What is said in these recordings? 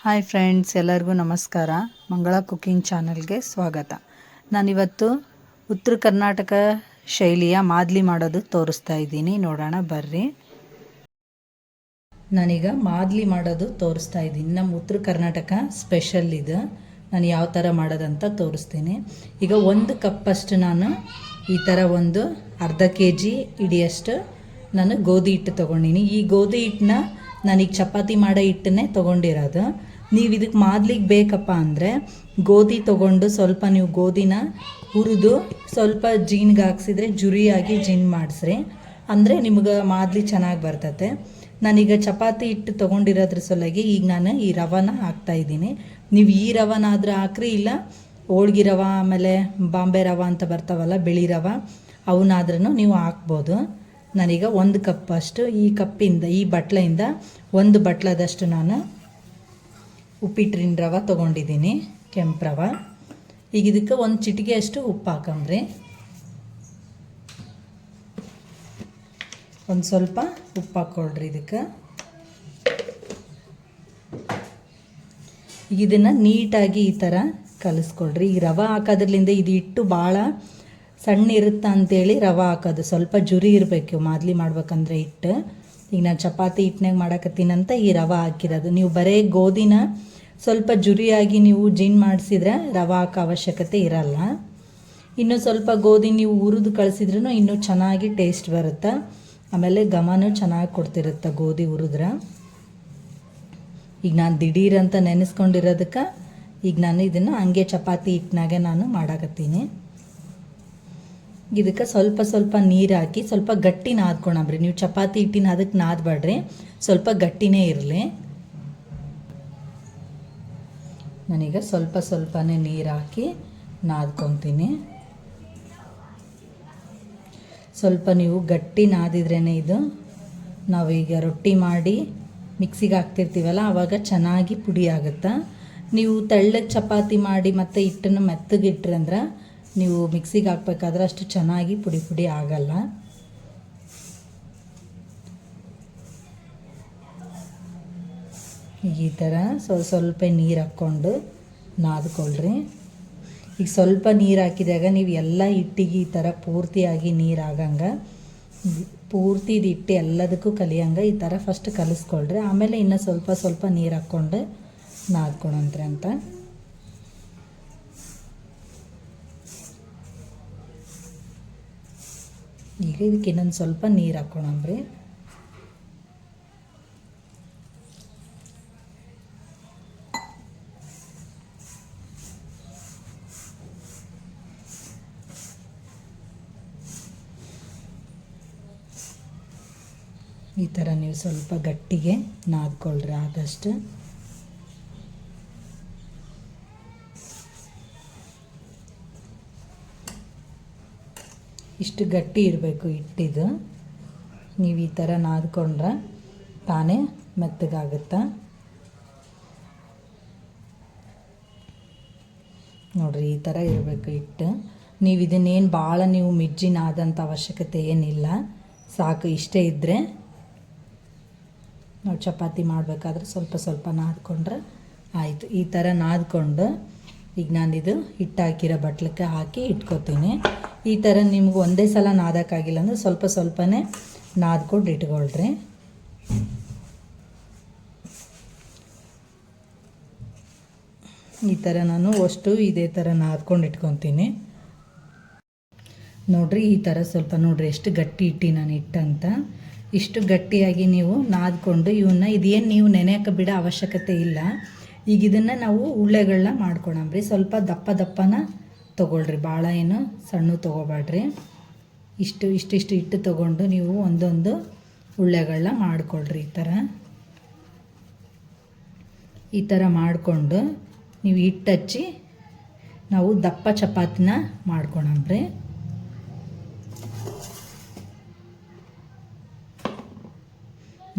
Hi friends, ಎಲ್ಲರಿಗೂ ನಮಸ್ಕಾರ. ಮಂಗಳ ಕುಕಿಂಗ್ ಚಾನಲ್ಗೆ ಸ್ವಾಗತ. ನಾನಿವತ್ತು ಉತ್ತರ ಕರ್ನಾಟಕ ಶೈಲಿಯ ಮಾದಲಿ ಮಾಡೋದು ತೋರಿಸ್ತಾ ಇದ್ದೀನಿ. ನೋಡೋಣ ಬರ್ರಿ. ನಾನೀಗ ಮಾದಲಿ ಮಾಡೋದು ತೋರಿಸ್ತಾ ಇದ್ದೀನಿ. ನಮ್ಮ ಉತ್ತರ ಕರ್ನಾಟಕ ಸ್ಪೆಷಲ್ ಇದು. ನಾನು ಯಾವ ಥರ ಮಾಡೋದಂತ ತೋರಿಸ್ತೀನಿ. ಈಗ 1 ಕಪ್ಪಷ್ಟು ನಾನು ಈ ಥರ ಒಂದು ಅರ್ಧ kg ಹಿಡಿಯಷ್ಟು ನಾನು ಗೋಧಿ ಹಿಟ್ಟು ತೊಗೊಂಡಿನಿ. ಈ ಗೋಧಿ ಹಿಟ್ಟನ್ನ ನಾನೀಗ ಚಪಾತಿ ಮಾಡೋ ಹಿಟ್ಟನ್ನೇ ತೊಗೊಂಡಿರೋದು. ನೀವು ಇದಕ್ಕೆ ಮಾದಲಿಗೆ ಬೇಕಪ್ಪ ಅಂದರೆ ಗೋಧಿ ತೊಗೊಂಡು ಸ್ವಲ್ಪ ನೀವು ಗೋಧಿನ ಹುರಿದು ಸ್ವಲ್ಪ ಜೀನ್ಗೆ ಹಾಕ್ಸಿದ್ರೆ ಜುರಿಯಾಗಿ ಜೀನ್ ಮಾಡಿಸ್ರಿ, ಅಂದರೆ ನಿಮ್ಗೆ ಮಾದಲಿ ಚೆನ್ನಾಗಿ ಬರ್ತತೆ. ನಾನೀಗ ಚಪಾತಿ ಹಿಟ್ಟು ತೊಗೊಂಡಿರೋದ್ರ ಸಲುವಾಗಿ ಈಗ ನಾನು ಈ ರವಾನ ಹಾಕ್ತಾಯಿದ್ದೀನಿ. ನೀವು ಈ ರವಾನಾದರೂ ಹಾಕ್ರಿ, ಇಲ್ಲ ಹೋಳ್ಗೆ ರವೆ ಆಮೇಲೆ ಬಾಂಬೆ ರವೆ ಅಂತ ಬರ್ತಾವಲ್ಲ ಬಿಳಿ ರವೆ, ಅವನ್ನಾದ್ರೂ ನೀವು ಹಾಕ್ಬೋದು. ನಾನೀಗ 1 ಕಪ್ ಅಷ್ಟು ಈ ಕಪ್ಪಿಂದ ಈ ಬಟ್ಲೆಯಿಂದ 1 ಬಟ್ಲದಷ್ಟು ನಾನು ಉಪ್ಪಿಟ್ಟಿನ ರವೆ ತೊಗೊಂಡಿದ್ದೀನಿ, ಕೆಂಪು ರವೆ. ಈಗ ಇದಕ್ಕೆ 1 ಚಿಟಿಕೆ ಅಷ್ಟು ಉಪ್ಪು ಹಾಕಂಬ್ರಿ. ಒಂದು ಸ್ವಲ್ಪ ಉಪ್ಪು ಹಾಕ್ಕೊಳ್ರಿ ಇದಕ್ಕೆ. ಈಗ ಇದನ್ನು ನೀಟಾಗಿ ಈ ಥರ ಕಲಿಸ್ಕೊಳ್ರಿ. ಈ ರವೆ ಹಾಕೋದ್ರಲ್ಲಿಂದ ಇದು ಹಿಟ್ಟು ಭಾಳ ಸಣ್ಣ ಇರುತ್ತೆ ಅಂಥೇಳಿ ರವೆ ಹಾಕೋದು. ಸ್ವಲ್ಪ ಜುರಿ ಇರಬೇಕು ಮಾದಲಿ ಮಾಡ್ಬೇಕಂದ್ರೆ ಹಿಟ್ಟು. ಈಗ ನಾನು ಚಪಾತಿ ಹಿಟ್ಟಿನಾಗ ಮಾಡಕತ್ತೀನಂತ ಈ ರವೆ ಹಾಕಿರೋದು. ನೀವು ಬರೀ ಗೋಧಿನ ಸ್ವಲ್ಪ ಜುರಿಯಾಗಿ ನೀವು ಜೀನ್ ಮಾಡಿಸಿದ್ರೆ ರವೆ ಹಾಕೋ ಅವಶ್ಯಕತೆ ಇರಲ್ಲ. ಇನ್ನೂ ಸ್ವಲ್ಪ ಗೋಧಿ ನೀವು ಹುರಿದು ಕಳಿಸಿದ್ರೂ ಇನ್ನೂ ಚೆನ್ನಾಗಿ ಟೇಸ್ಟ್ ಬರುತ್ತೆ. ಆಮೇಲೆ ಘಮನೂ ಚೆನ್ನಾಗಿ ಕೊಡ್ತಿರುತ್ತೆ ಗೋಧಿ ಹುರಿದ್ರೆ. ಈಗ ನಾನು ದಿಢೀರಂತ ನೆನೆಸ್ಕೊಂಡಿರೋದಕ್ಕೆ ಈಗ ನಾನು ಇದನ್ನು ಹಂಗೆ ಚಪಾತಿ ಹಿಟ್ಟಿನಾಗೆ ನಾನು ಮಾಡಾಕತ್ತೀನಿ. ಇದಕ್ಕೆ ಸ್ವಲ್ಪ ಸ್ವಲ್ಪ ನೀರು ಹಾಕಿ ಸ್ವಲ್ಪ ಗಟ್ಟಿ ನಾದ್ಕೊಳಬ್ರಿ. ನೀವು ಚಪಾತಿ ಹಿಟ್ಟಿನ ಅದಕ್ಕೆ ನಾದಬೇಡ್ರಿ, ಸ್ವಲ್ಪ ಗಟ್ಟಿನೇ ಇರಲಿ. ನಾನೀಗ ಸ್ವಲ್ಪ ಸ್ವಲ್ಪನೇ ನೀರು ಹಾಕಿ ನಾದ್ಕೊತೀನಿ. ಸ್ವಲ್ಪ ನೀವು ಗಟ್ಟಿ ನಾದಿದ್ರೇ ಇದು ನಾವೀಗ ರೊಟ್ಟಿ ಮಾಡಿ ಮಿಕ್ಸಿಗೆ ಹಾಕ್ತಿರ್ತೀವಲ್ಲ ಆವಾಗ ಚೆನ್ನಾಗಿ ಪುಡಿ ಆಗುತ್ತೆ. ನೀವು ತೆಳ್ಳಗೆ ಚಪಾತಿ ಮಾಡಿ ಮತ್ತು ಹಿಟ್ಟನ್ನು ಮೆತ್ತಗಿಟ್ರಿ ಅಂದ್ರೆ ನೀವು ಮಿಕ್ಸಿಗೆ ಹಾಕ್ಬೇಕಾದ್ರೆ ಅಷ್ಟು ಚೆನ್ನಾಗಿ ಪುಡಿ ಪುಡಿ ಆಗಲ್ಲ. ಈ ಥರ ಸ್ವಲ್ಪ ನೀರು ಹಾಕ್ಕೊಂಡು ನಾದ್ಕೊಳ್ರಿ. ಈಗ ಸ್ವಲ್ಪ ನೀರು ಹಾಕಿದಾಗ ನೀವು ಎಲ್ಲ ಹಿಟ್ಟಿಗೆ ಈ ಥರ ಪೂರ್ತಿಯಾಗಿ ನೀರು ಆಗಂಗೆ ಪೂರ್ತಿ ಹಿಟ್ಟು ಎಲ್ಲದಕ್ಕೂ ಕಲಿಯಂಗೆ ಈ ಥರ ಫಸ್ಟ್ ಕಲಿಸ್ಕೊಳ್ರಿ. ಆಮೇಲೆ ಇನ್ನೂ ಸ್ವಲ್ಪ ಸ್ವಲ್ಪ ನೀರು ಹಾಕ್ಕೊಂಡು ನಾದ್ಕೊಳಂತ್ರಿ ಅಂತ. ಈಗ ಇದಕ್ಕೆ ಇನ್ನೊಂದು ಸ್ವಲ್ಪ ನೀರು ಹಾಕ್ಕೊಳಂಬ್ರಿ. ಈ ಥರ ನೀವು ಸ್ವಲ್ಪ ಗಟ್ಟಿಗೆ ನಾದ್ಕೊಳ್ರಿ ಆದಷ್ಟು. ಇಷ್ಟು ಗಟ್ಟಿ ಇರಬೇಕು ಹಿಟ್ಟಿದು. ನೀವು ಈ ಥರ ನಾದ್ಕೊಂಡ್ರೆ ತಾನೇ ಮೆತ್ತಗಾಗುತ್ತೆ. ನೋಡಿರಿ ಈ ಥರ ಇರಬೇಕು ಹಿಟ್ಟು. ನೀವು ಇದನ್ನೇನು ಭಾಳ ನೀವು ಮಿಜ್ಜಿ ನಾದಂಥ ಅವಶ್ಯಕತೆ ಏನಿಲ್ಲ, ಸಾಕು. ಇಷ್ಟೇ ಇದ್ದರೆ ನಾವು ಚಪಾತಿ ಮಾಡಬೇಕಾದ್ರೆ ಸ್ವಲ್ಪ ಸ್ವಲ್ಪ ನಾದ್ಕೊಂಡ್ರೆ ಆಯಿತು. ಈ ಥರ ನಾದ್ಕೊಂಡು ಈಗ ನಾನಿದು ಹಿಟ್ಟು ಹಾಕಿರೋ ಬಟ್ಲಕ್ಕೆ ಹಾಕಿ ಇಟ್ಕೊತೀನಿ. ಈ ಥರ ನಿಮ್ಗೆ ಒಂದೇ ಸಲ ನಾದಕ್ಕಾಗಿಲ್ಲ ಅಂದರೆ ಸ್ವಲ್ಪ ಸ್ವಲ್ಪನೇ ನಾದ್ಕೊಂಡು ಇಟ್ಕೊಳ್ರಿ. ಈ ಥರ ನಾನು ಅಷ್ಟು ಇದೇ ಥರ ನಾದ್ಕೊಂಡು ಇಟ್ಕೊತೀನಿ. ನೋಡಿರಿ ಈ ಥರ ಸ್ವಲ್ಪ ನೋಡಿರಿ ಎಷ್ಟು ಗಟ್ಟಿ ಇಟ್ಟು ನಾನು ಹಿಟ್ಟಂತ. ಇಷ್ಟು ಗಟ್ಟಿಯಾಗಿ ನೀವು ನಾದ್ಕೊಂಡು ಇವನ್ನ ಇದೇನು ನೀವು ನೆನೆಯೋಕೆ ಬಿಡೋ ಅವಶ್ಯಕತೆ ಇಲ್ಲ. ಈಗ ಇದನ್ನು ನಾವು ಉಳ್ಳೆಗಳನ್ನ ಮಾಡ್ಕೊಳಂಬ್ರಿ. ಸ್ವಲ್ಪ ದಪ್ಪ ದಪ್ಪನ ತೊಗೊಳ್ರಿ, ಭಾಳ ಏನು ಸಣ್ಣ ತೊಗೋಬೇಡ್ರಿ. ಇಷ್ಟು ಹಿಟ್ಟು ತೊಗೊಂಡು ನೀವು ಒಂದೊಂದು ಉಳ್ಳೆಗಳನ್ನ ಮಾಡ್ಕೊಳ್ರಿ. ಈ ಥರ ಮಾಡಿಕೊಂಡು ನೀವು ಹಿಟ್ಟು ಹಚ್ಚಿ ನಾವು ದಪ್ಪ ಚಪಾತಿನ ಮಾಡ್ಕೊಳಂಬ್ರಿ.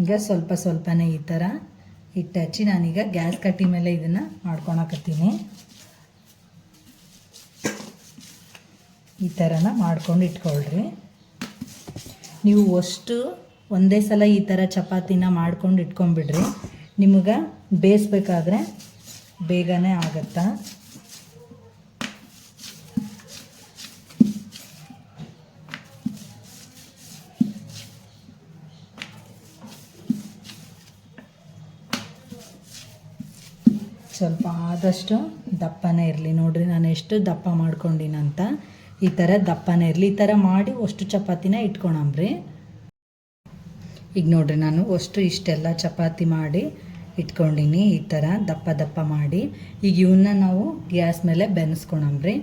ಈಗ ಸ್ವಲ್ಪ ಸ್ವಲ್ಪನೇ ಈ ಥರ ಹಿಟ್ಟು ಹಚ್ಚಿ ನಾನೀಗ ಗ್ಯಾಸ್ ಕಟ್ಟಿ ಮೇಲೆ ಇದನ್ನು ಮಾಡ್ಕೊಳಕತ್ತೀನಿ. ಈ ಥರನ ಮಾಡ್ಕೊಂಡು ಇಟ್ಕೊಳ್ರಿ. ನೀವು ಅಷ್ಟು ಒಂದೇ ಸಲ ಈ ಥರ ಚಪಾತಿನ ಮಾಡ್ಕೊಂಡು ಇಟ್ಕೊಂಡ್ಬಿಡ್ರಿ. ನಿಮಗೆ ಬೇಯಿಸ್ಬೇಕಾದ್ರೆ ಬೇಗನೆ ಆಗುತ್ತಾ. ಸ್ವಲ್ಪ ಆದಷ್ಟು ದಪ್ಪನೇ ಇರಲಿ. ನೋಡಿರಿ ನಾನು ಎಷ್ಟು ದಪ್ಪ ಮಾಡ್ಕೊಂಡಿನಂತ. ಈ ಥರ ದಪ್ಪನೇ ಇರಲಿ. ಈ ಥರ ಮಾಡಿ ಅಷ್ಟು ಚಪಾತಿನ ಇಟ್ಕೊಳಮ್ರಿ. ಈಗ ನೋಡಿರಿ ನಾನು ಇಷ್ಟೆಲ್ಲ ಚಪಾತಿ ಮಾಡಿ ಇಟ್ಕೊಂಡಿನಿ. ಈ ಥರ ದಪ್ಪ ದಪ್ಪ ಮಾಡಿ ಈಗ ಇವನ್ನ ನಾವು ಗ್ಯಾಸ್ ಮೇಲೆ ಬೆನ್ಸ್ಕೊಳಮ್ರಿ.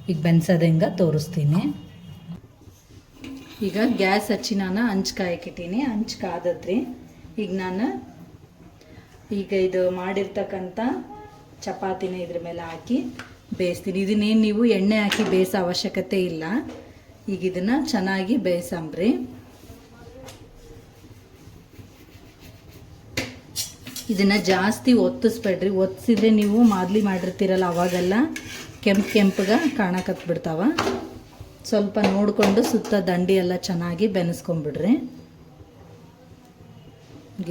ಈಗ ಬೆನ್ಸೋದು ಹೆಂಗೆ ತೋರಿಸ್ತೀನಿ. ಈಗ ಗ್ಯಾಸ್ ಹಚ್ಚಿ ನಾನು ಹಂಚು ಕಾಯಕ್ಕಿಟ್ಟೀನಿ. ಹಂಚು ಕಾದದ್ರಿ. ಈಗ ನಾನು ಇದು ಮಾಡಿರ್ತಕ್ಕಂಥ ಚಪಾತಿನ ಇದ್ರ ಮೇಲೆ ಹಾಕಿ ಬೇಯಿಸ್ತೀನಿ. ಇದನ್ನೇನು ನೀವು ಎಣ್ಣೆ ಹಾಕಿ ಬೇಯಿಸೋ ಅವಶ್ಯಕತೆ ಇಲ್ಲ. ಈಗ ಇದನ್ನು ಚೆನ್ನಾಗಿ ಬೇಯಿಸಂಬ್ರಿ. ಇದನ್ನು ಜಾಸ್ತಿ ಒತ್ತಿಸ್ಬೇಡ್ರಿ. ಒತ್ತಿಸಿದ್ರೆ ನೀವು ಮಾದಲಿ ಮಾಡಿರ್ತೀರಲ್ಲ ಅವಾಗೆಲ್ಲ ಕೆಂಪಗೆ ಕಾಣಕತ್ಬಿಡ್ತಾವ. ಸ್ವಲ್ಪ ನೋಡಿಕೊಂಡು ಸುತ್ತ ದಂಡಿ ಎಲ್ಲ ಚೆನ್ನಾಗಿ ಬೆನೆಸ್ಕೊಂಬಿಡ್ರಿ.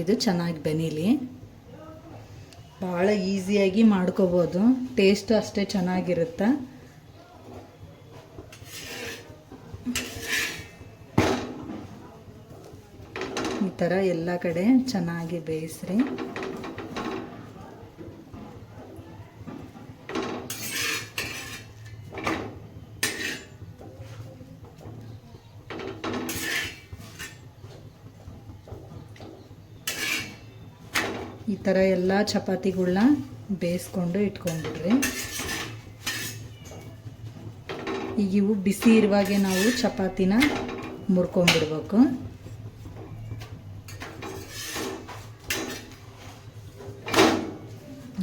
ಇದು ಚೆನ್ನಾಗಿ ಬೆನೀಲಿ. ಭಾಳ ಈಸಿಯಾಗಿ ಮಾಡ್ಕೋಬೋದು. ಟೇಸ್ಟ್ ಅಷ್ಟೇ ಚೆನ್ನಾಗಿರುತ್ತೆ. ಈ ಥರ ಎಲ್ಲ ಕಡೆ ಚೆನ್ನಾಗಿ ಬೇಯಿಸ್ರಿ. ಈ ಥರ ಎಲ್ಲ ಚಪಾತಿಗಳನ್ನ ಬೇಯಿಸ್ಕೊಂಡು ಇಟ್ಕೊಂಡ್ಬಿಡ್ರಿ. ಈಗ ಇವು ಬಿಸಿ ಇರುವಾಗೆ ನಾವು ಚಪಾತಿನ ಮುರ್ಕೊಂಡ್ಬಿಡ್ಬೇಕು.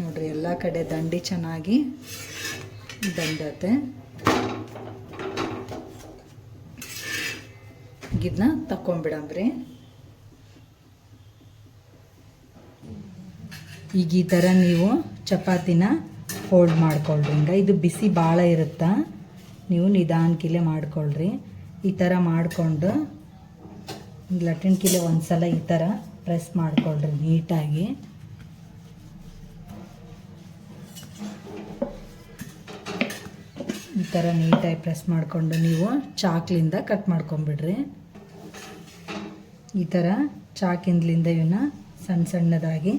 ನೋಡ್ರಿ ಎಲ್ಲ ಕಡೆ ದಂಡಿ ಚೆನ್ನಾಗಿ ಬಂದತೆ. ಇದನ್ನ ತಕೊಂಡ್ಬಿಡಂಬ್ರಿ. ಈಗ ಈ ಥರ ನೀವು ಚಪಾತಿನ ಫೋಲ್ಡ್ ಮಾಡ್ಕೊಳ್ರಿ. ಹಿಂಗೆ ಇದು ಬಿಸಿ ಭಾಳ ಇರುತ್ತಾ, ನೀವು ನಿಧಾನಕ್ಕಿಲೆ ಮಾಡ್ಕೊಳ್ರಿ. ಈ ಥರ ಮಾಡಿಕೊಂಡು ಲಟ್ಟಣಿಕಿಲೆ ಒಂದು ಸಲ ಈ ಥರ ಪ್ರೆಸ್ ಮಾಡ್ಕೊಳ್ರಿ ನೀಟಾಗಿ. ಈ ಥರ ನೀಟಾಗಿ ಪ್ರೆಸ್ ಮಾಡಿಕೊಂಡು ನೀವು ಚಾಕ್ಲಿಂದ ಕಟ್ ಮಾಡ್ಕೊಂಬಿಡ್ರಿ. ಈ ಥರ ಚಾಕಿಂದ್ಲಿಂದ ಇವನ್ನ ಸಣ್ಣ ಸಣ್ಣದಾಗಿ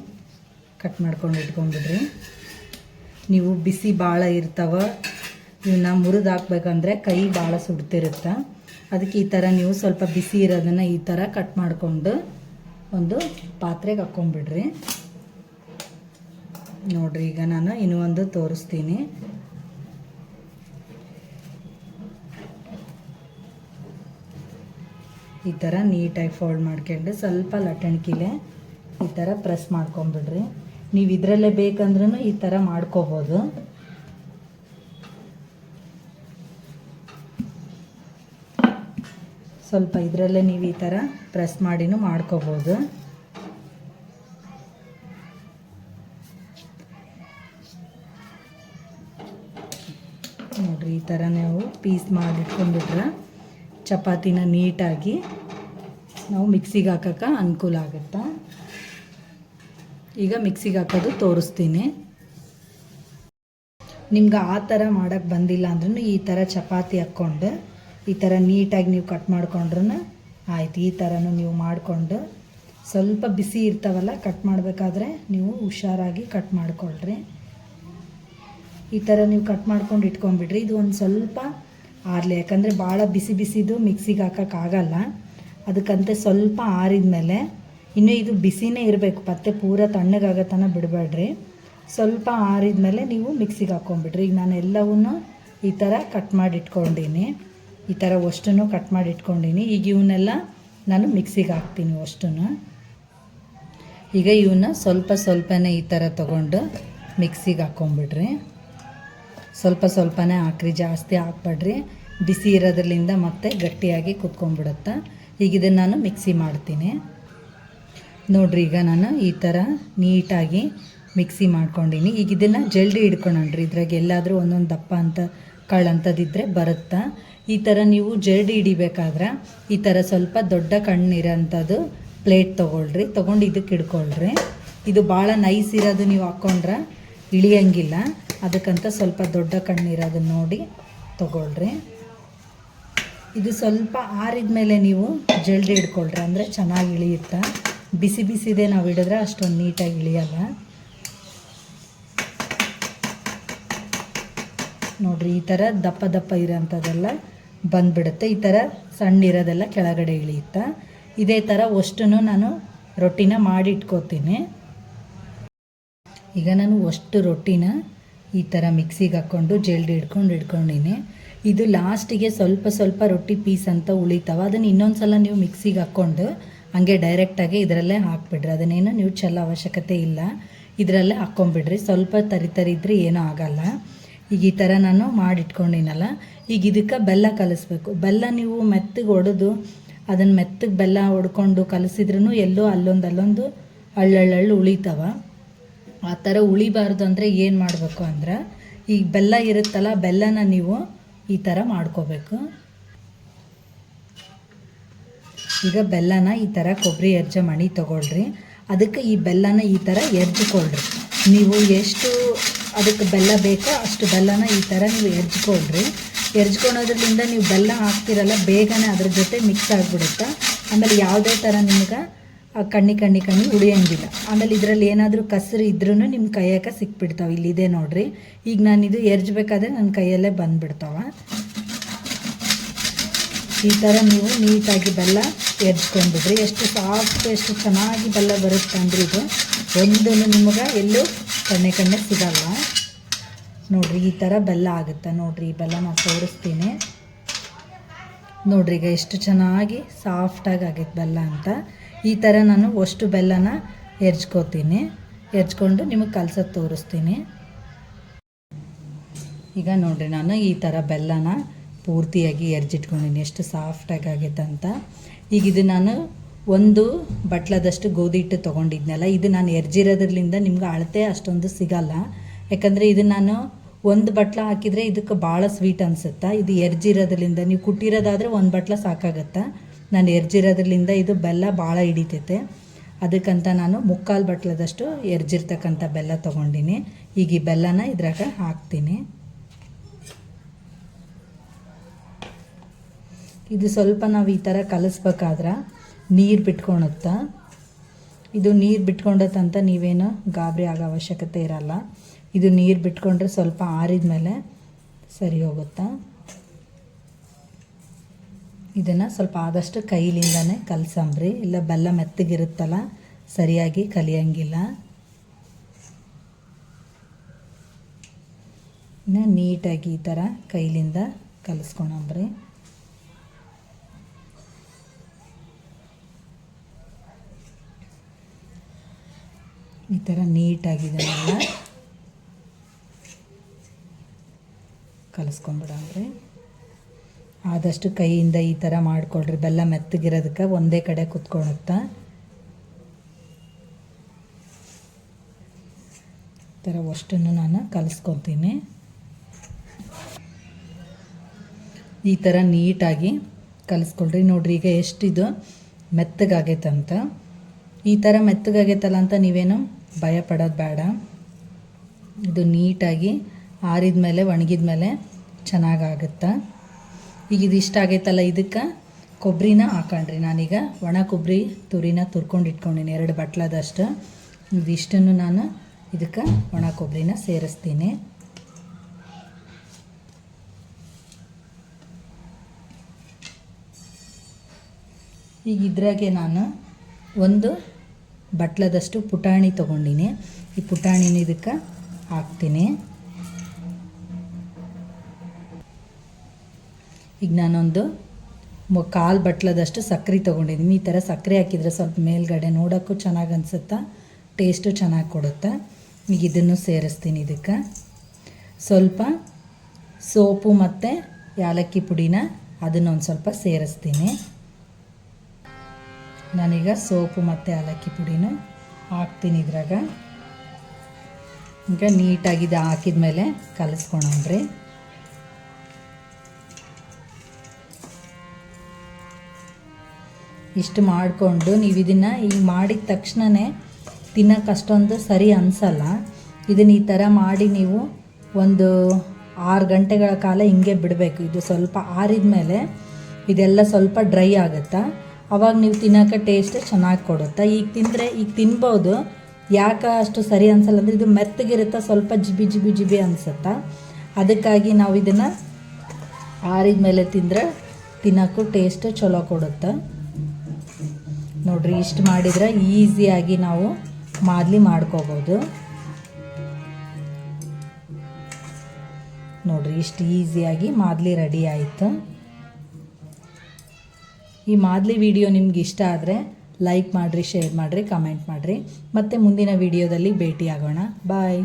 ಕಟ್ ಮಾಡ್ಕೊಂಡು ಇಟ್ಕೊಂಡ್ಬಿಡ್ರಿ. ನೀವು ಬಿಸಿ ಭಾಳ ಇರ್ತಾವ, ಇವನ್ನ ಮುರಿದು ಹಾಕ್ಬೇಕಂದ್ರೆ ಕೈ ಭಾಳ ಸುಡ್ತಿರುತ್ತೆ. ಅದಕ್ಕೆ ಈ ಥರ ನೀವು ಸ್ವಲ್ಪ ಬಿಸಿ ಇರೋದನ್ನು ಈ ಥರ ಕಟ್ ಮಾಡಿಕೊಂಡು ಒಂದು ಪಾತ್ರೆಗೆ ಹಾಕ್ಕೊಂಬಿಡ್ರಿ. ನೋಡಿರಿ ಈಗ ನಾನು ಇನ್ನೂ ಒಂದು ತೋರಿಸ್ತೀನಿ. ಈ ಥರ ನೀಟಾಗಿ ಫೋಲ್ಡ್ ಮಾಡ್ಕೊಂಡು ಸ್ವಲ್ಪ ಲಟ್ಟಣಿಕಿಲೆ ಈ ಥರ ಪ್ರೆಸ್ ಮಾಡ್ಕೊಂಬಿಡ್ರಿ. ನೀವು ಇದರಲ್ಲೇ ಬೇಕಂದ್ರೂ ಈ ಥರ ಮಾಡ್ಕೋಬೋದು. ಸ್ವಲ್ಪ ಇದರಲ್ಲೇ ನೀವು ಈ ಥರ ಪ್ರೆಸ್ ಮಾಡಿನೂ ಮಾಡ್ಕೋಬೋದು. ನೋಡಿರಿ ಈ ಥರ ನೀವು ಪೀಸ್ ಮಾಡಿಟ್ಕೊಂಡ್ಬಿಟ್ರೆ ಚಪಾತಿನ ನೀಟಾಗಿ ನಾವು ಮಿಕ್ಸಿಗೆ ಹಾಕೋಕ್ಕೆ ಅನುಕೂಲ ಆಗುತ್ತೆ. ಈಗ ಮಿಕ್ಸಿಗೆ ಹಾಕೋದು ತೋರಿಸ್ತೀನಿ. ನಿಮ್ಗೆ ಆ ಥರ ಮಾಡೋಕ್ಕೆ ಬಂದಿಲ್ಲ ಅಂದ್ರೂ ಈ ಥರ ಚಪಾತಿ ಹಾಕ್ಕೊಂಡು ಈ ಥರ ನೀಟಾಗಿ ನೀವು ಕಟ್ ಮಾಡ್ಕೊಂಡ್ರೂ ಆಯ್ತು. ಈ ಥರನೂ ನೀವು ಮಾಡಿಕೊಂಡು ಸ್ವಲ್ಪ ಬಿಸಿ ಇರ್ತಾವಲ್ಲ ಕಟ್ ಮಾಡಬೇಕಾದ್ರೆ ನೀವು ಹುಷಾರಾಗಿ ಕಟ್ ಮಾಡ್ಕೊಳ್ರಿ. ಈ ಥರ ನೀವು ಕಟ್ ಮಾಡ್ಕೊಂಡು ಇಟ್ಕೊಂಡ್ಬಿಡ್ರಿ. ಇದು ಒಂದು ಸ್ವಲ್ಪ ಆರಲಿ, ಯಾಕಂದರೆ ಭಾಳ ಬಿಸಿ ಬಿಸಿದು ಮಿಕ್ಸಿಗೆ ಹಾಕೋಕ್ಕಾಗಲ್ಲ. ಅದಕ್ಕಂತೆ ಸ್ವಲ್ಪ ಆರಿದ ಮೇಲೆ ಇನ್ನು ಇದು ಬಿಸಿನೇ ಇರಬೇಕು, ಮತ್ತೆ ಪೂರ ತಣ್ಣಗಾಗೋ ತನಕ ಬಿಡಬೇಡ್ರಿ. ಸ್ವಲ್ಪ ಆರಿದ ಮೇಲೆ ನೀವು ಮಿಕ್ಸಿಗೆ ಹಾಕ್ಕೊಂಬಿಡ್ರಿ. ಈಗ ನಾನು ಎಲ್ಲವನ್ನೂ ಈ ಥರ ಕಟ್ ಮಾಡಿ ಇಟ್ಕೊಂಡೀನಿ. ಈ ಥರ ಅಷ್ಟನ್ನು ಕಟ್ ಮಾಡಿ ಇಟ್ಕೊಂಡೀನಿ. ಈಗ ಇವನ್ನೆಲ್ಲ ನಾನು ಮಿಕ್ಸಿಗೆ ಹಾಕ್ತೀನಿ ಅಷ್ಟನ್ನು. ಈಗ ಇವನ್ನ ಸ್ವಲ್ಪನೇ ಈ ಥರ ತೊಗೊಂಡು ಮಿಕ್ಸಿಗೆ ಹಾಕ್ಕೊಂಬಿಡ್ರಿ. ಸ್ವಲ್ಪನೇ ಹಾಕ್ರಿ, ಜಾಸ್ತಿ ಹಾಕ್ಬೇಡ್ರಿ. ಬಿಸಿ ಇರೋದ್ರಲ್ಲಿಂದ ಮತ್ತೆ ಗಟ್ಟಿಯಾಗಿ ಕುತ್ಕೊಂಡ್ಬಿಡುತ್ತೆ. ಈಗ ಇದನ್ನು ನಾನು ಮಿಕ್ಸಿ ಮಾಡ್ತೀನಿ. ನೋಡಿರಿ ಈಗ ನಾನು ಈ ಥರ ನೀಟಾಗಿ ಮಿಕ್ಸಿ ಮಾಡ್ಕೊಂಡೀನಿ. ಈಗ ಇದನ್ನು ಜಲ್ದಿ ಹಿಡ್ಕೊಳ್ರಿ. ಇದ್ರಾಗ ಎಲ್ಲಾದರೂ ಒಂದೊಂದು ದಪ್ಪ ಅಂತ ಕಳ್ಳಂಥದ್ದಿದ್ದರೆ ಬರುತ್ತಾ. ಈ ಥರ ನೀವು ಜಲ್ದಿ ಹಿಡಿಬೇಕಾದ್ರೆ ಈ ಥರ ಸ್ವಲ್ಪ ದೊಡ್ಡ ಕಣ್ಣಿರೋಂಥದ್ದು ಪ್ಲೇಟ್ ತೊಗೊಳ್ರಿ. ತೊಗೊಂಡು ಇದಕ್ಕೆ ಹಿಡ್ಕೊಳ್ರಿ. ಇದು ಭಾಳ ನೈಸ್ ಇರೋದು ನೀವು ಹಾಕ್ಕೊಂಡ್ರೆ ಇಳಿಯಂಗಿಲ್ಲ, ಅದಕ್ಕಂತ ಸ್ವಲ್ಪ ದೊಡ್ಡ ಕಣ್ಣಿರೋದನ್ನ ನೋಡಿ ತಗೊಳ್ರಿ. ಇದು ಸ್ವಲ್ಪ ಆರಿದ ಮೇಲೆ ನೀವು ಜಲ್ದಿ ಹಿಡ್ಕೊಳ್ರಿ, ಅಂದರೆ ಚೆನ್ನಾಗಿ ಇಳಿಯುತ್ತೆ. ಬಿಸಿ ಬಿಸಿದೆ ನಾವು ಹಿಡಿದ್ರೆ ಅಷ್ಟೊಂದು ನೀಟಾಗಿ ಇಳಿಯಲ್ಲ. ನೋಡಿರಿ, ಈ ಥರ ದಪ್ಪ ದಪ್ಪ ಇರೋಂಥದ್ದೆಲ್ಲ ಬಂದುಬಿಡುತ್ತೆ. ಈ ಥರ ಸಣ್ಣ ಇರೋದೆಲ್ಲ ಕೆಳಗಡೆ ಇಳಿಯುತ್ತೆ. ಇದೇ ಥರ ಅಷ್ಟನ್ನು ನಾನು ರೊಟ್ಟಿನ ಮಾಡಿ ಇಟ್ಕೋತೀನಿ. ಈಗ ನಾನು ಅಷ್ಟು ರೊಟ್ಟಿನ ಈ ಥರ ಮಿಕ್ಸಿಗೆ ಹಾಕ್ಕೊಂಡು ಜಲ್ದಿ ಇಟ್ಕೊಂಡಿನಿ. ಇದು ಲಾಸ್ಟಿಗೆ ಸ್ವಲ್ಪ ಸ್ವಲ್ಪ ರೊಟ್ಟಿ ಪೀಸ್ ಅಂತ ಉಳಿತಾವೆ, ಅದನ್ನು ಇನ್ನೊಂದು ಸಲ ನೀವು ಮಿಕ್ಸಿಗೆ ಹಾಕ್ಕೊಂಡು ಹಂಗೆ ಡೈರೆಕ್ಟಾಗಿ ಇದರಲ್ಲೇ ಹಾಕ್ಬಿಡ್ರಿ. ಅದನ್ನೇನು ನೀವು ಚೆಲ್ಲೋ ಅವಶ್ಯಕತೆ ಇಲ್ಲ, ಇದರಲ್ಲೇ ಹಾಕ್ಕೊಂಬಿಡ್ರಿ. ಸ್ವಲ್ಪ ತರಿ ಇದ್ರೆ ಏನೂ ಆಗಲ್ಲ. ಈಗ ಈ ಥರ ನಾನು ಮಾಡಿಟ್ಕೊಂಡಿನಲ್ಲ, ಈಗ ಇದಕ್ಕೆ ಬೆಲ್ಲ ಕಲಿಸ್ಬೇಕು. ಬೆಲ್ಲ ನೀವು ಮೆತ್ತಗೆ ಒಡೆದು ಅದನ್ನು ಮೆತ್ತಗೆ ಬೆಲ್ಲ ಹೊಡ್ಕೊಂಡು ಕಲಿಸಿದ್ರೂ ಎಲ್ಲೋ ಅಲ್ಲೊಂದು ಹಳ್ಳು ಉಳಿತಾವ. ಆ ಥರ ಉಳಿಬಾರ್ದು ಅಂದರೆ ಏನು ಮಾಡಬೇಕು ಅಂದ್ರೆ, ಈಗ ಬೆಲ್ಲ ಇರುತ್ತಲ್ಲ, ಬೆಲ್ಲನ ನೀವು ಈ ಥರ ಮಾಡ್ಕೋಬೇಕು. ಈಗ ಬೆಲ್ಲನ ಈ ಥರ ಕೊಬ್ಬರಿ ಎರ್ಜ ಮಣಿ ತೊಗೊಳ್ರಿ. ಅದಕ್ಕೆ ಈ ಬೆಲ್ಲನ ಈ ಥರ ಎರ್ಜಿಕೊಳ್ರಿ. ನೀವು ಎಷ್ಟು ಅದಕ್ಕೆ ಬೆಲ್ಲ ಬೇಕೋ ಅಷ್ಟು ಬೆಲ್ಲನ ಈ ಥರ ನೀವು ಎರ್ಜಿಕೊಳ್ರಿ. ಎರ್ಜ್ಕೊಳೋದ್ರಿಂದ ನೀವು ಬೆಲ್ಲ ಹಾಕ್ತಿರಲ್ಲ, ಬೇಗನೆ ಅದ್ರ ಜೊತೆ ಮಿಕ್ಸ್ ಆಗಿಬಿಡುತ್ತೆ. ಆಮೇಲೆ ಯಾವುದೇ ಥರ ನಿಮ್ಗೆ ಕಣ್ಣಿ ಉಳಿಯೋಂಗಿಲ್ಲ. ಆಮೇಲೆ ಇದರಲ್ಲಿ ಏನಾದರೂ ಕಸರು ಇದ್ರೂ ನಿಮ್ಮ ಕೈಯಾಗ ಸಿಕ್ಬಿಡ್ತಾವೆ. ಇಲ್ಲಿದೆ ನೋಡಿರಿ, ಈಗ ನಾನಿದು ಎರ್ಜಬೇಕಾದ್ರೆ ನನ್ನ ಕೈಯಲ್ಲೇ ಬಂದುಬಿಡ್ತಾವೆ. ಈ ಥರ ನೀವು ನೀಟಾಗಿ ಬೆಲ್ಲ ಎರ್ಜ್ಕೊಂಡ್ಬಿಡ್ರಿ. ಎಷ್ಟು ಸಾಫ್ಟ್, ಎಷ್ಟು ಚೆನ್ನಾಗಿ ಬೆಲ್ಲ ಬರುತ್ತೆ ಅಂದರೆ ಇದು ಒಂದು ನಿಮಗೆ ಎಲ್ಲೂ ಕಣ್ಣೆ ಸಿಗಲ್ಲ. ನೋಡಿರಿ, ಈ ಥರ ಬೆಲ್ಲ ಆಗುತ್ತೆ. ನೋಡಿರಿ, ಈ ಬೆಲ್ಲ ನಾನು ತೋರಿಸ್ತೀನಿ. ನೋಡಿರಿ, ಈಗ ಎಷ್ಟು ಚೆನ್ನಾಗಿ ಸಾಫ್ಟಾಗಿ ಆಗೈತೆ ಬೆಲ್ಲ ಅಂತ. ಈ ಥರ ನಾನು ಅಷ್ಟು ಬೆಲ್ಲನ ಎರ್ಜ್ಕೋತೀನಿ. ಎರ್ಜ್ಕೊಂಡು ನಿಮಗೆ ಕಲ್ಸೋದು ತೋರಿಸ್ತೀನಿ. ಈಗ ನೋಡಿರಿ, ನಾನು ಈ ಥರ ಬೆಲ್ಲನ ಪೂರ್ತಿಯಾಗಿ ಎರ್ಜಿಟ್ಕೊಂಡಿನಿ, ಎಷ್ಟು ಸಾಫ್ಟಾಗಿ ಆಗೈತೆ ಅಂತ. ಈಗ ಇದು ನಾನು ಒಂದು ಬಟ್ಲದಷ್ಟು ಗೋಧಿ ಹಿಟ್ಟು ತೊಗೊಂಡಿದ್ನಲ್ಲ, ಇದು ನಾನು ಎರ್ಜಿರೋದ್ರಿಂದ ನಿಮ್ಗೆ ಅಳತೆ ಅಷ್ಟೊಂದು ಸಿಗಲ್ಲ. ಯಾಕಂದರೆ ಇದು ನಾನು ಒಂದು ಬಟ್ಲ ಹಾಕಿದರೆ ಇದಕ್ಕೆ ಭಾಳ ಸ್ವೀಟ್ ಅನಿಸುತ್ತೆ. ಇದು ಎರ್ಜಿರೋದ್ರಿಂದ, ನೀವು ಕುಟ್ಟಿರೋದಾದರೆ ಒಂದು ಬಟ್ಲ ಸಾಕಾಗತ್ತೆ. ನಾನು ಎರ್ಜಿರೋದ್ರಿಂದ ಇದು ಬೆಲ್ಲ ಭಾಳ ಹಿಡಿತೈತೆ. ಅದಕ್ಕಂತ ನಾನು 3/4 ಬಟ್ಲದಷ್ಟು ಎರ್ಜಿರ್ತಕ್ಕಂಥ ಬೆಲ್ಲ ತೊಗೊಂಡಿನಿ. ಈಗ ಈ ಬೆಲ್ಲನ ಇದ್ರಾಗ ಹಾಕ್ತೀನಿ. ಇದು ಸ್ವಲ್ಪ ನಾವು ಈ ಥರ ಕಲಿಸ್ಬೇಕಾದ್ರೆ ನೀರು ಬಿಟ್ಕೊಳುತ್ತಾ. ಇದು ನೀರು ಬಿಟ್ಕೊಂಡತ್ತಂತ ನೀವೇನು ಗಾಬರಿ ಆಗೋ ಅವಶ್ಯಕತೆ ಇರಲ್ಲ. ಇದು ನೀರು ಬಿಟ್ಕೊಂಡ್ರೆ ಸ್ವಲ್ಪ ಆರಿದ ಮೇಲೆ ಸರಿ ಹೋಗುತ್ತಾ. ಇದನ್ನು ಸ್ವಲ್ಪ ಆದಷ್ಟು ಕೈಲಿಂದನೇ ಕಲಸಂಬ್ರಿ, ಇಲ್ಲ ಬೆಲ್ಲ ಮೆತ್ತಗಿರುತ್ತಲ್ಲ ಸರಿಯಾಗಿ ಕಲಿಯಂಗಿಲ್ಲ. ಇನ್ನು ನೀಟಾಗಿ ಈ ಥರ ಕೈಲಿಂದ ಕಲಿಸ್ಕೊಳಂಬ್ರಿ. ಈ ಥರ ನೀಟಾಗಿದೆಲ್ಲ ಕಲಿಸ್ಕೊಂಬಿಡಂಬ್ರಿ. ಆದಷ್ಟು ಕೈಯಿಂದ ಈ ಥರ ಮಾಡಿಕೊಳ್ರಿ. ಬೆಲ್ಲ ಮೆತ್ತಗಿರೋದಕ್ಕೆ ಒಂದೇ ಕಡೆ ಕುತ್ಕೊಳುತ್ತಾ. ಈ ಥರ ಅಷ್ಟನ್ನು ನಾನು ಕಲಿಸ್ಕೊತೀನಿ. ಈ ಥರ ನೀಟಾಗಿ ಕಲಿಸ್ಕೊಳ್ರಿ. ನೋಡಿರಿ, ಈಗ ಎಷ್ಟಿದು ಮೆತ್ತಗಾಗೈತಂತ. ಈ ಥರ ಮೆತ್ತಗಾಗೈತಲ್ಲ ಅಂತ ನೀವೇನು ಭಯ ಪಡೋದು ಬೇಡ. ಇದು ನೀಟಾಗಿ ಆರಿದ ಮೇಲೆ ಒಣಗಿದ ಮೇಲೆ ಚೆನ್ನಾಗಾಗುತ್ತೆ. ಈಗ ಇದು ಇಷ್ಟ ಆಗೈತಲ್ಲ, ಇದಕ್ಕೆ ಕೊಬ್ಬರಿನ ಹಾಕೊಂಡ್ರಿ. ನಾನೀಗ ಒಣ ಕೊಬ್ಬರಿ ತುರಿನ ತುರ್ಕೊಂಡು ಇಟ್ಕೊಂಡಿನಿ 2 ಬಟ್ಲದಷ್ಟು. ಇದಿಷ್ಟನ್ನು ನಾನು ಇದಕ್ಕೆ ಒಣ ಕೊಬ್ಬರಿನ ಸೇರಿಸ್ತೀನಿ. ಈಗ ಇದ್ರಾಗೆ ನಾನು ಒಂದು ಬಟ್ಲದಷ್ಟು ಪುಟಾಣಿ ತೊಗೊಂಡಿನಿ. ಈ ಪುಟಾಣಿನ ಇದಕ್ಕೆ ಹಾಕ್ತೀನಿ. ಈಗ ನಾನೊಂದು 1/4 ಬಟ್ಲದಷ್ಟು ಸಕ್ಕರೆ ತೊಗೊಂಡಿದ್ದೀನಿ. ಈ ಥರ ಸಕ್ಕರೆ ಹಾಕಿದರೆ ಸ್ವಲ್ಪ ಮೇಲ್ಗಡೆ ನೋಡೋಕ್ಕೂ ಚೆನ್ನಾಗಿ ಅನಿಸುತ್ತಾ, ಟೇಸ್ಟು ಚೆನ್ನಾಗಿ ಕೊಡುತ್ತೆ. ಈಗ ಇದನ್ನು ಸೇರಿಸ್ತೀನಿ. ಇದಕ್ಕೆ ಸ್ವಲ್ಪ ಸೋಪು ಮತ್ತು ಯಾಲಕ್ಕಿ ಪುಡಿನ ಅದನ್ನೊಂದು ಸ್ವಲ್ಪ ಸೇರಿಸ್ತೀನಿ. ನಾನೀಗ ಸೋಪು ಮತ್ತು ಏಲಕ್ಕಿ ಪುಡಿನ ಹಾಕ್ತೀನಿ ಇದ್ರಾಗ. ಈಗ ನೀಟಾಗಿದೆ ಹಾಕಿದ ಮೇಲೆ ಕಲಿಸ್ಕೊಳಂಬ್ರಿ. ಇಷ್ಟು ಮಾಡಿಕೊಂಡು ನೀವು ಇದನ್ನು ಈಗ ಮಾಡಿದ ತಕ್ಷಣವೇ ತಿನ್ನೋಕೆ ಅಷ್ಟೊಂದು ಸರಿ ಅನಿಸಲ್ಲ. ಇದನ್ನು ಈ ಥರ ಮಾಡಿ ನೀವು ಒಂದು 6 ಗಂಟೆಗಳ ಕಾಲ ಹಿಂಗೆ ಬಿಡಬೇಕು. ಇದು ಸ್ವಲ್ಪ ಆರಿದ ಮೇಲೆ ಇದೆಲ್ಲ ಸ್ವಲ್ಪ ಡ್ರೈ ಆಗುತ್ತಾ, ಅವಾಗ ನೀವು ತಿನ್ನೋಕೆ ಟೇಸ್ಟ್ ಚೆನ್ನಾಗಿ ಕೊಡುತ್ತಾ. ಈಗ ತಿನ್ಬೋದು. ಯಾಕೆ ಅಷ್ಟು ಸರಿ ಅನಿಸಲ್ಲ ಅಂದರೆ ಇದು ಮೆತ್ತಗಿರುತ್ತೆ, ಸ್ವಲ್ಪ ಜಿಬಿ ಜಿಬಿ ಜಿಬಿ ಅನಿಸುತ್ತಾ. ಅದಕ್ಕಾಗಿ ನಾವು ಇದನ್ನು ಆರಿದ ಮೇಲೆ ತಿಂದರೆ ತಿನ್ನೋಕ್ಕೂ ಟೇಸ್ಟ್ ಚಲೋ ಕೊಡುತ್ತೆ. ನೋಡಿರಿ, ಇಷ್ಟು ಮಾಡಿದರೆ ಈಸಿಯಾಗಿ ನಾವು ಮಾದಲಿ ಮಾಡ್ಕೋಬೋದು. ನೋಡಿರಿ, ಇಷ್ಟು ಈಸಿಯಾಗಿ ಮಾದಲಿ ರೆಡಿ ಆಯಿತು. ಈ ಮಾದಲಿ ವಿಡಿಯೋ ನಿಮ್ಗೆ ಇಷ್ಟ ಆದರೆ ಲೈಕ್ ಮಾಡಿರಿ, ಶೇರ್ ಮಾಡಿರಿ, ಕಮೆಂಟ್ ಮಾಡಿರಿ. ಮತ್ತೆ ಮುಂದಿನ ವಿಡಿಯೋದಲ್ಲಿ ಭೇಟಿಯಾಗೋಣ. ಬಾಯ್.